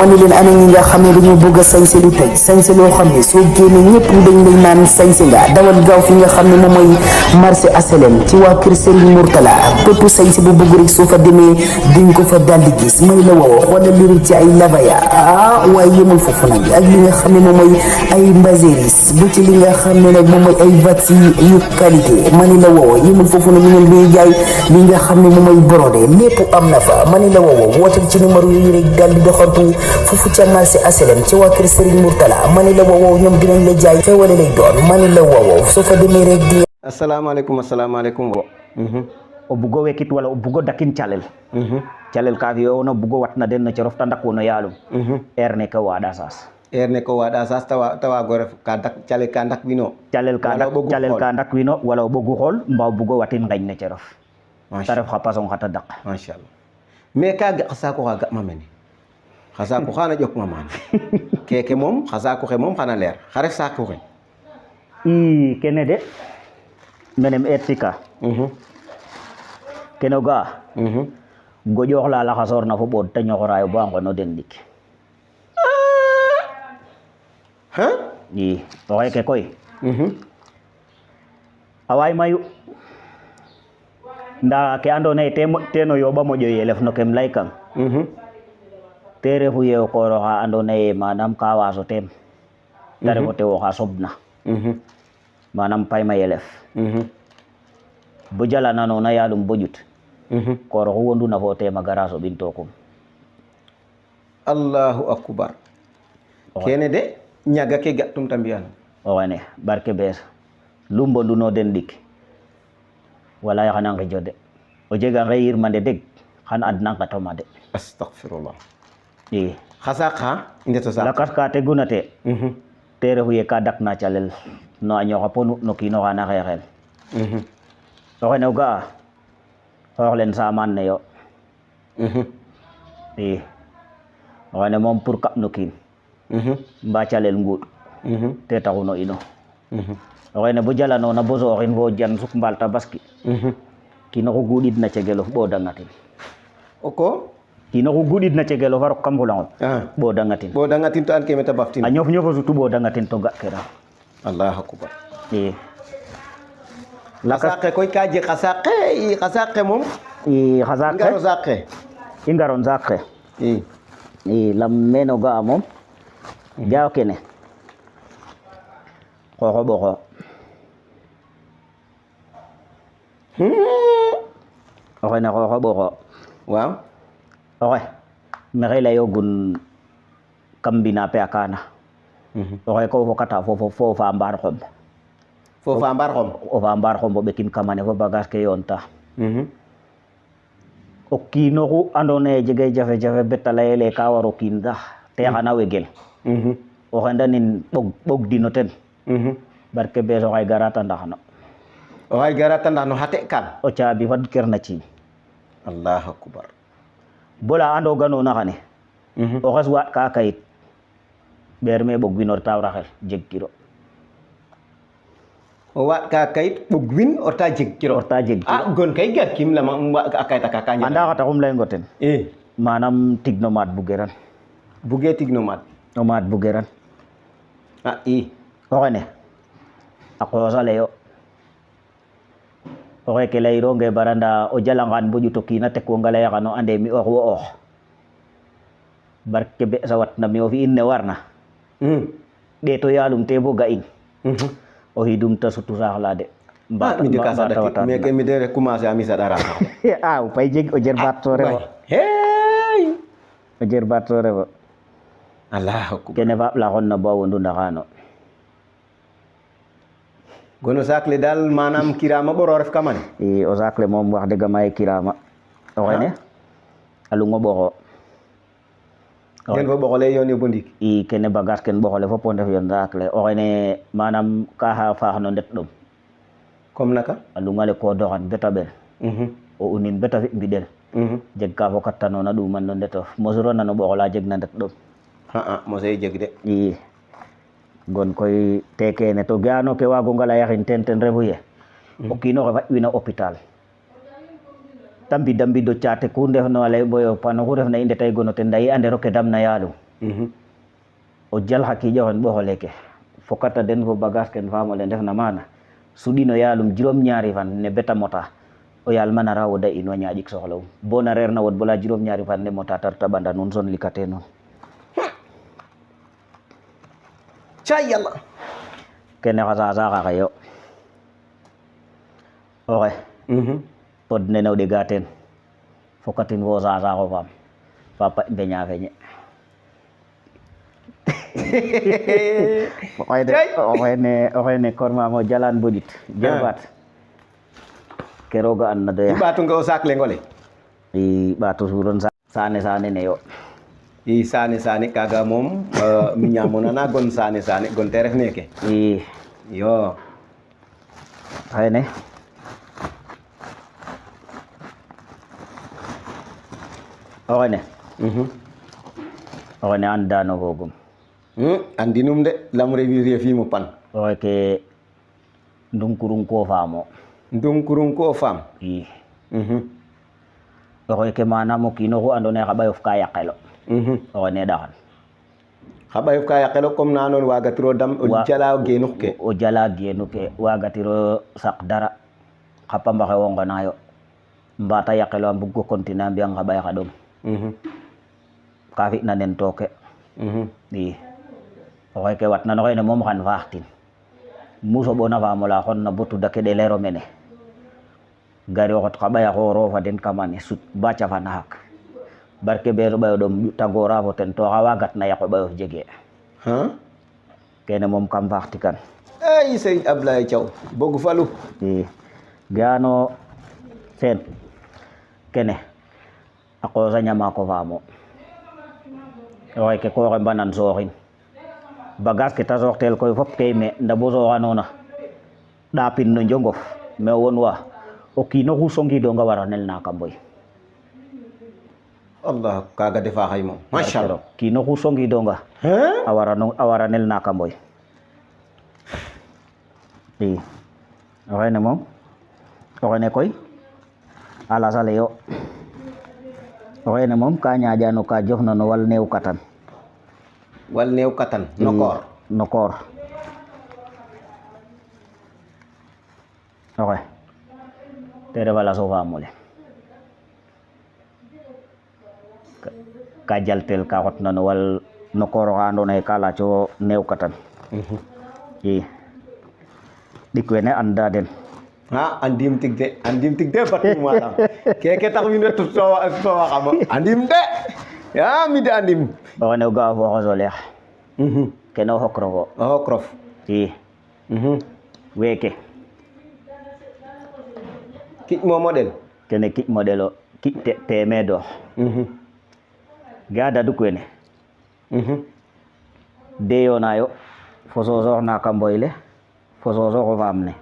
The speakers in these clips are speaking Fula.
ma ni leen ana ñi nga xam ne dañoo bëgg a sañse lu tey sañse loo xam ne soo génnee ñëpp dañ lay naan sañse nga dawal gaaw fi nga xam ne moom mooy marché HLM ci waa kër Serigne Mourtala bépp sañse bu bëgg rek soo fa demee diñ ko fa daldi gis may la woo xoolal li ci ay labaya waaye yëmul foofu nag ak li nga xam ne moom mooy ay mbaséris bu ci li nga xam ne nag moom mooy ay vats yu qualité ma ni la woo yëmul foofu nag ñu ngi jaay li nga xam ne moom mooy brodé lépp am na fa ma ni la woo wootal ci numéro yi rek daldi doxantu foofu ca marché HLM ci waa kër Serigne Mourtala ma ni la woo ñoom dinañ la jaay xewale lay doon ma ni la woo soo fa demee rek di assalamu o bugo wekit wala o bugo dakin calel calel ka fi ono bugo watna den no cerofta ndakuno yaalum erne ka wada sas tawa go ref ka dak calel ka ndak wino calel ka ndak wino wala o bogu xol mbaw bugo watin ngañ ne cerof ta ref xa pasong xata dak machallah mais ka ga sako xa ga ma mene xa sako xana jok ma man keke mom xa sako xe mom xana leer xa ref sako xe kene de menem etika keno ga gojox la la xasor na fo bod ta ñoxorayo ba ngono den dik oxe ke koy away mayu nda ke ando naye teno yoɓa moƴo yelef no kem ley kang te refu ye o kooro xa ando naye manam ka waso tem te refo tewo xa sobna manam payma yelef bo jalananona yalum bo ƴut kooro xu wonduna fo tema gara soɓin tokum allahu akbar kene de ñaga ke ga tum ta mbiyan oxene barke bees lu mbonduno den ɗik wala xana ngijo de o jega nge yirmande deg xan adna ngatoma de astaghfirullah xa saaq xa i ndeto saaq lakas ka teguna te te refu ye ka dakna calel no a ñoxa ponu no kiino xana xeexel oxene o ga'a xoox len saman ne yo oxene moom pour kaɓ no kiin mba calel nguuɗ te taxuno ino oxene bo jalanona bo sooxin fo jan suk mbaal tabaski kiinoxu guuɗid na cegelof ɓodangatin kiinoxu guuɗid na cegelof a rok kam fulangof ɓodangatin to an ke mete baftin a ñof ñofo sutu ɓodangatin to ga kira allahu akbar lakas xasaqe koy ka jeg xa saqe moom ngaro saqe i ngaron saqe lam meno ga'a moom jaaw kene xooxo ɓoxo oxene xooxo ɓoxo waaw oxe maxey leyogun kam mbina pe a kaana oxe ko fokata fo fa mbaar xom fo fa mbaar xom o ɓekin kamane fo bagage ke yoonta o kiinoxu ando naye jege jafe-jafe beta leyele ka waro kiin sax te xana wegel o xendanin ɓog dino ten barke bees oxay gara tandaxno xa te kan o caabi fad kerna ciiñ allahu akbar bola ando ganona xane o xes waaɗ ka kayit ɓeer me ɓog win o reta raxel jeg kiro o waaɗ ka kayit ɓog win o reta jeg kiro gon kay gar kim lama a kayit aka ka anda xa taxum leyongo ten manam tig no maat bugeran buge tig no maat o maat bugeran oxene a qoosa leyo oxe ke leyironge baranda o jalangan bo ƴut o kiina tekwonga leye xano ande mi ox wo oox barke be sa watna mi o fi'in ne warna ɗeeto yaalum te bo ga'in o xidum ta sutu saax la de mi de ka saɗaki meke mi de commencer a mi saɗara o pay jeg o jerbaat to refo o jerbaat to refo allahu akbar kene faap la xonna bo a wondu ndaxano gono sac le dal manam kirama ɓoro ref kamane o sac le moom wax deg maye kirama oxene a lungo ɓoxo gen fo ɓoxole yoon yo bo ndiik kene bagage ken ɓoxole fop o ndef yo sac le oxene manam ka faax no ndet ɗom comme naka a lungale ko doxan beta ɓel o unin beta fi mbiɗel jeg ka fokattanona ɗuman no ndetof mosurona no ɓoxola jeg na ndet ɗom mose jeg de gon koy te kene to ga'ano ke waagonga layaxin ten refu ye o kiinoxe faƴwina hôpital ta mbida mbido caate ku ndefna lay boyo pano xu refna i ndeta gono ten nda i andero ke damna yaalum o jal xa kiiƴoxen ɓoxole ke fokata den fo bagage ken famole ndefna maana suɗino yaalum juróom ñaari fan ne beta mota o yaal ma nara woda ino ñaaƴik soxla'um bo na reer na wod bala juróom ñaari fan ne mota tarta ɓanda nuun son likate nuun cay yàlla kene xa sasa xaxe yo oxe pod nene o ɗega teen fokatin fo sasaxo faam fa paƴ mbeña feñe oxene kormamo jalan boƴit jerbat ke roga an na doya i ɓaatu nga o saak leŋ ole i ɓaatu suron sane ne yo i sane kaga moom mi ñamonana gon sane gon te ref neke i yo xene oxene andano fogum andinum de lam revir fimo pan oxe ke ndunkurung ko faamo ndunkurung ko faam i oxe ke manam o kiino xu ando naye xa ɓayof ka yaqelo oxene ɗaxan xa ɓayof ka yaqelo comme na ando wagatiro dam o jala genux ke o jala geenu ke wagatiro saq dara xa pambaxe wo ngonayo mbata yaqelo a mbug ko continuer a mbiyan xa ɓay xa ɗom ka fina nen tooke i oxe ke watna no xene moom xan faaxtin mu soɓona faamola xonna bo tuda ke ɗelero mene gari o xot xa ɓaya xooro fa den kamane sut ba cafana xaq barke be ɓayo ɗom tagora fo ten to xa wagatna yaqo ɓayof jege kene moom kam faaxtikan ay Serigne Ablaye Thiaw bogu falu i ga'ano seen kene a qoosa ñama ko faamo oxe ke ko xembanan sooxin bagage ke ta sooxtel koy fop kay me nda bo sooxanona ɗaapin no njongof me won wa o kiino xu songidonga wara nel na kamboy Allah kaga defa xay moom machallah kiino xu songidonga a wara nel na kamboy i oxene moom oxene koy a lasale yo oxene moom ka ñaƴano ka jofna no wal neew katan wal neew katan no koor no koor oxe te refa laso faamole ka jaltel ka xotna no wal no koor oxa ando naye ka laaco neew katan i ɗik wene anda den andim tig de batum malam keke tax wiin we towa xama andim de ya mi de andim oxene o ga'a fo xosoleex kene o xokrofo o xokrof i weeke kiƴ mo moɗel kene kiƴ moɗel o kiƴ temeedox ga daduk wene deyonayo fo sosoox na kamboy le fo sosoox o faam ne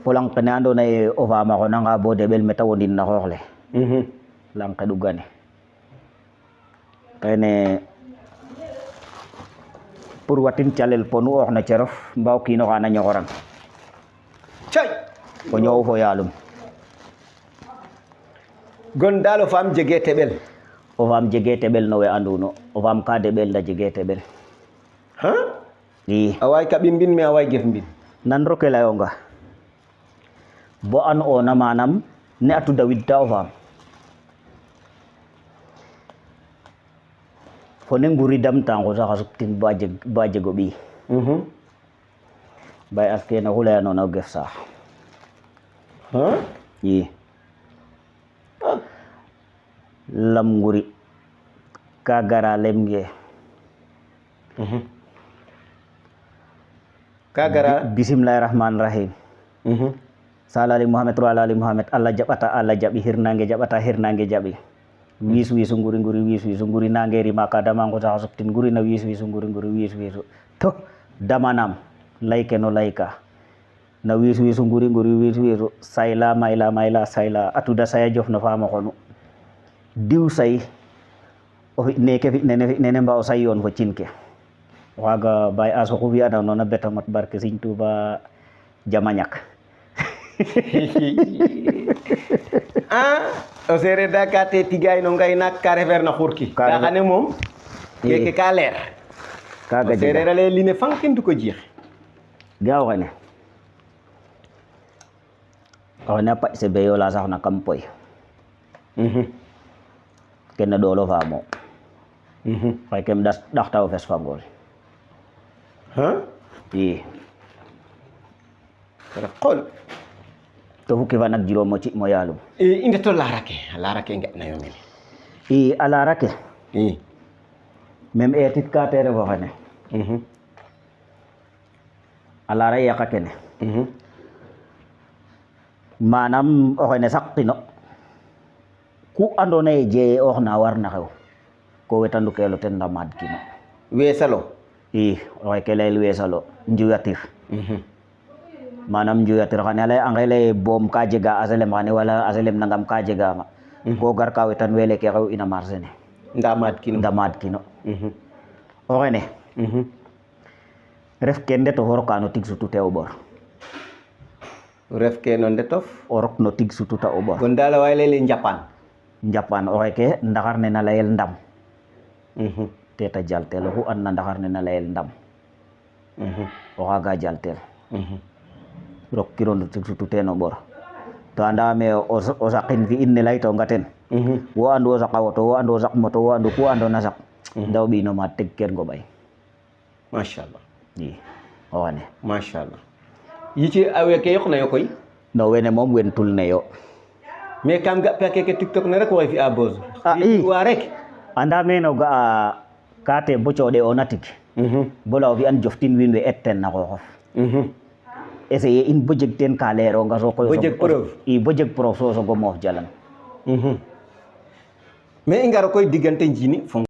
fo lang kene ando naye o faama xonanga bo deɓel meta wondin na xoox le lang ke ɗugane kene pour watin calel ponu oox na cerof mba o kiino xa na ñoxoran cay o ñoow fo yaalum gon dal o faam jege teɓel o faam jege teɓel no we anduno o faam ka deɓel nda jege teɓel i a way kaɓin mbin mais a way gef mbin nan ro ke leyonga bo an ona manam ne a tuda widta o faam fo ne nguri damtango sax a suptin ba jego ɓiy bay as kene xu leyanona o gef saax i lam nguri ka gara lem nge ka gara bismillahi rahmani rahim salali muhammad ro alali muhammad allah jaɓata allah jaɓi hirnange jaɓata hirnange jaɓi wiis wiisu nguri nguri wiis wiisu nguri nange rima ka damango saxa suptin nguri na wiis wiisu nguri nguri wiis wiisu to damanam layke no layka na wiis wiisu nguri nguri wiis wiisu sayla mayla sayla a tuda saya jof no faamo xonu diw say o fi neke fi nene mba o say yoon fo cin ke waga bay aso xu fi'ana noona beta mat barke Sëñ Tuuba jama ñak o sereer da ka te tigay no ngay nak ka refer na xurki Ka ka refer- xane moom keke ka leer kaga jega sereer ale line fankin du ko jiix ga xene xene pa se be yo la sax na kam poy kene dolo fa mo fay kem das daxtaw fes fangol ha i kala qol to fukki fan ak juróom mo ci mo yaalum inde to larake ngat na yo mene i ala rake i même etit ka te refo xene ala ra yaqa kene manam o xene saqtino ku andona ye jeye ox na warna xew ko wetandu kelo ten ndamad kino weesalo i oxe ke leyel weesalo njuyatir manam njuyatir xane ale anga leye boom ka jega aselem xane wala aselem nangam ka jega ma ko gar ka wetan wele ke xew ina marché ne ndamad kino o xene ref ke ndet o xoroka no tig sutu te o ɓor ref ke no ndetof o rok no tig sutu ta o ɓor kon dala way lele njapan njapan oxe ke ndaxar ne na leyel ndam teta jaltel oxu andna ndaxar ne na leyel ndam o xaga jaltel rok kiro no tig sutu teen o ɓor to andame o saqin fi in ne leytonga ten wo andu o saqa woto wo andu o saq moto wo andu ku andona saq ndaw ɓino ma teg ken ngo ɓay machallah i o xene machallah yici awe ke yoq na yo koy no wene moom wen tul ne yo mais kam ga pa keke tiktok ne rek way fi a bose i wa rek anda meno ga'a kate bo coɗe ona tig bo law fi'an joftin wiin we et ten na xooxof essayer in bo jeg teen ka leeronga so koy Bo jeg preuve. i bo jeg preuve so sogo moof jalan mais i ngaro koy diggante njini fo